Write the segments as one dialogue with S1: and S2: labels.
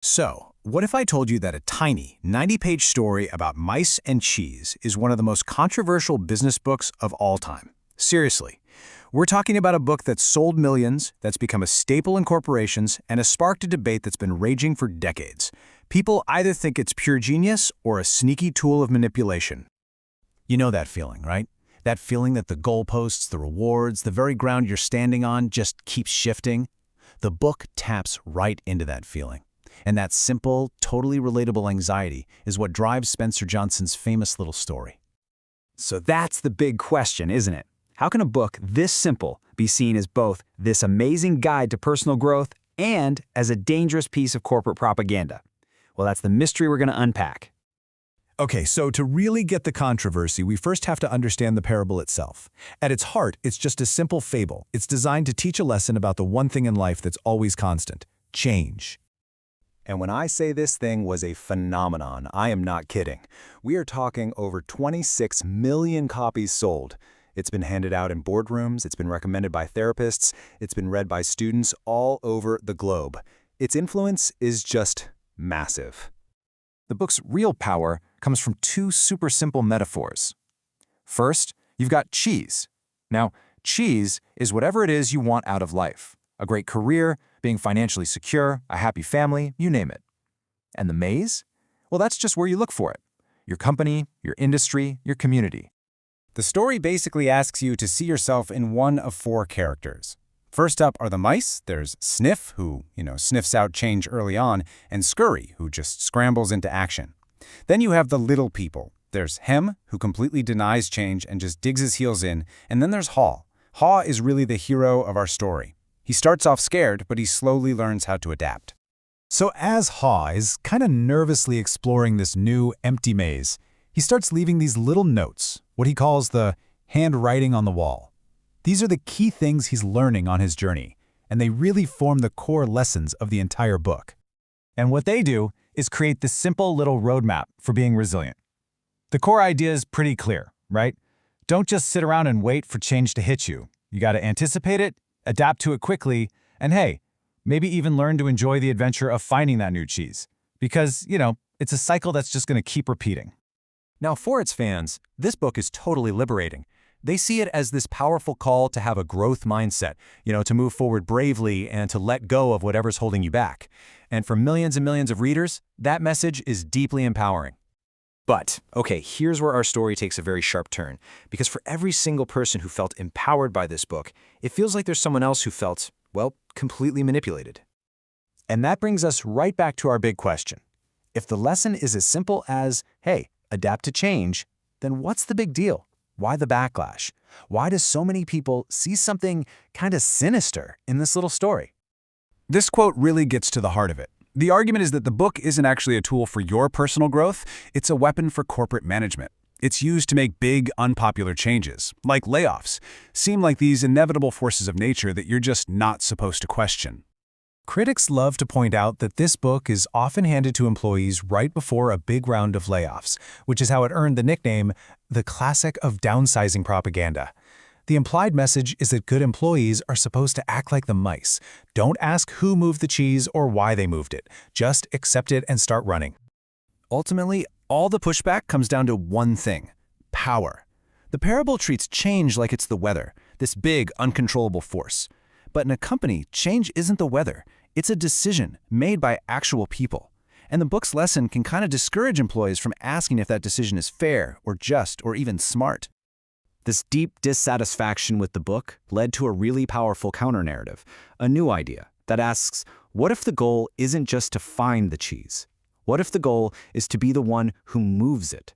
S1: So, what if I told you that a tiny, 90-page story about mice and cheese is one of the most controversial business books of all time? Seriously. We're talking about a book that's sold millions, that's become a staple in corporations, and has sparked a debate that's been raging for decades. People either think it's pure genius or a sneaky tool of manipulation. You know that feeling, right? That feeling that the goalposts, the rewards, the very ground you're standing on just keeps shifting? The book taps right into that feeling. And that simple, totally relatable anxiety is what drives Spencer Johnson's famous little story.
S2: So that's the big question, isn't it? How can a book this simple be seen as both this amazing guide to personal growth and as a dangerous piece of corporate propaganda? Well, that's the mystery we're going to unpack.
S3: Okay, so to really get the controversy, we first have to understand the parable itself. At its heart, it's just a simple fable. It's designed to teach a lesson about the one thing in life that's always constant: change.
S1: And when I say this thing was a phenomenon, I am not kidding. We are talking over 26 million copies sold. It's been handed out in boardrooms, it's been recommended by therapists, it's been read by students all over the globe. Its influence is just massive.
S3: The book's real power comes from two super simple metaphors. First, you've got cheese. Now, cheese is whatever it is you want out of life. A great career, being financially secure, a happy family, you name it. And the maze? Well, that's just where you look for it. Your company, your industry, your community.
S1: The story basically asks you to see yourself in one of four characters. First up are the mice. There's Sniff, who, sniffs out change early on, and Scurry, who just scrambles into action. Then you have the Littlepeople. There's Hem, who completely denies change and just digs his heels in, and then there's Haw. Haw is really the hero of our story. He starts off scared, but he slowly learns how to adapt.
S3: So as Haw is kind of nervously exploring this new, empty maze, he starts leaving these little notes, what he calls the handwriting on the wall. These are the key things he's learning on his journey, and they really form the core lessons of the entire book. And what they do is create this simple little roadmap for being resilient. The core idea is pretty clear, right? Don't just sit around and wait for change to hit you. You got to anticipate it, adapt to it quickly, and hey, maybe even learn to enjoy the adventure of finding that new cheese. Because, it's a cycle that's just going to keep repeating.
S4: Now, for its fans, this book is totally liberating. They see it as this powerful call to have a growth mindset, to move forward bravely and to let go of whatever's holding you back. And for millions and millions of readers, that message is deeply empowering.
S2: But, okay, here's where our story takes a very sharp turn. Because for every single person who felt empowered by this book, it feels like there's someone else who felt, well, completely manipulated.
S1: And that brings us right back to our big question. If the lesson is as simple as, hey, adapt to change, then what's the big deal? Why the backlash? Why do so many people see something kind of sinister in this little story? This quote really gets to the heart of it. The argument is that the book isn't actually a tool for your personal growth, it's a weapon for corporate management. It's used to make big, unpopular changes, like layoffs, seem like these inevitable forces of nature that you're just not supposed to question. Critics love to point out that this book is often handed to employees right before a big round of layoffs, which is how it earned the nickname, the classic of downsizing propaganda. The implied message is that good employees are supposed to act like the mice. Don't ask who moved the cheese or why they moved it. Just accept it and start running. Ultimately, all the pushback comes down to one thing: power. The parable treats change like it's the weather, this big, uncontrollable force. But in a company, change isn't the weather. It's a decision made by actual people. And the book's lesson can kind of discourage employees from asking if that decision is fair or just or even smart.
S2: This deep dissatisfaction with the book led to a really powerful counter-narrative, a new idea that asks, what if the goal isn't just to find the cheese? What if the goal is to be the one who moves it?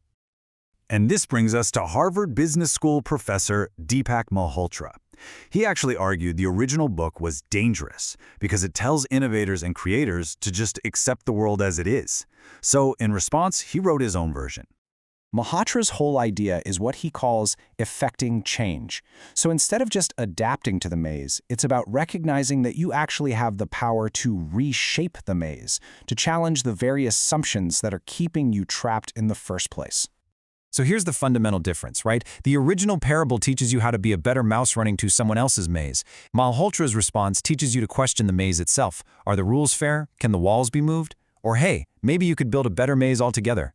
S1: And this brings us to Harvard Business School professor Deepak Malhotra. He actually argued the original book was dangerous because it tells innovators and creators to just accept the world as it is. So in response, he wrote his own version. Malhotra's whole idea is what he calls effecting change. So instead of just adapting to the maze, it's about recognizing that you actually have the power to reshape the maze, to challenge the very assumptions that are keeping you trapped in the first place. So here's the fundamental difference, right? The original parable teaches you how to be a better mouse running to someone else's maze. Malhotra's response teaches you to question the maze itself. Are the rules fair? Can the walls be moved?
S2: Or hey, maybe you could build a better maze altogether.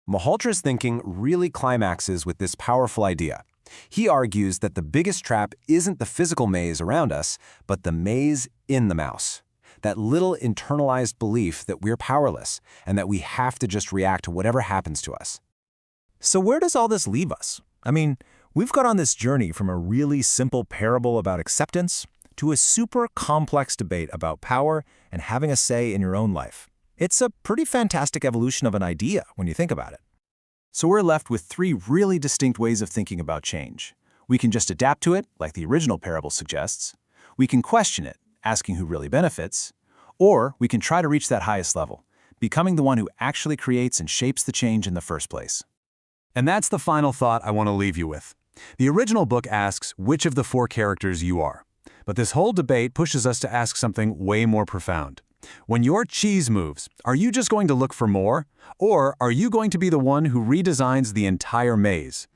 S1: Malholtra's thinking really climaxes with this powerful idea. He argues that the biggest trap isn't the physical maze around us, but the maze in the mouse. That little internalized belief that we're powerless and that we have to just react to whatever happens to us.
S4: So where does all this leave us? I mean, we've got on this journey from a really simple parable about acceptance to a super complex debate about power and having a say in your own life. It's a pretty fantastic evolution of an idea when you think about it. So we're left with three really distinct ways of thinking about change. We can just adapt to it, like the original parable suggests. We can question it, asking who really benefits. Or we can try to reach that highest level, becoming the one who actually creates and shapes the change in the first place.
S2: And that's the final thought I want to leave you with. The original book asks which of the four characters you are. But this whole debate pushes us to ask something way more profound. When your cheese moves, are you just going to look for more? Or are you going to be the one who redesigns the entire maze?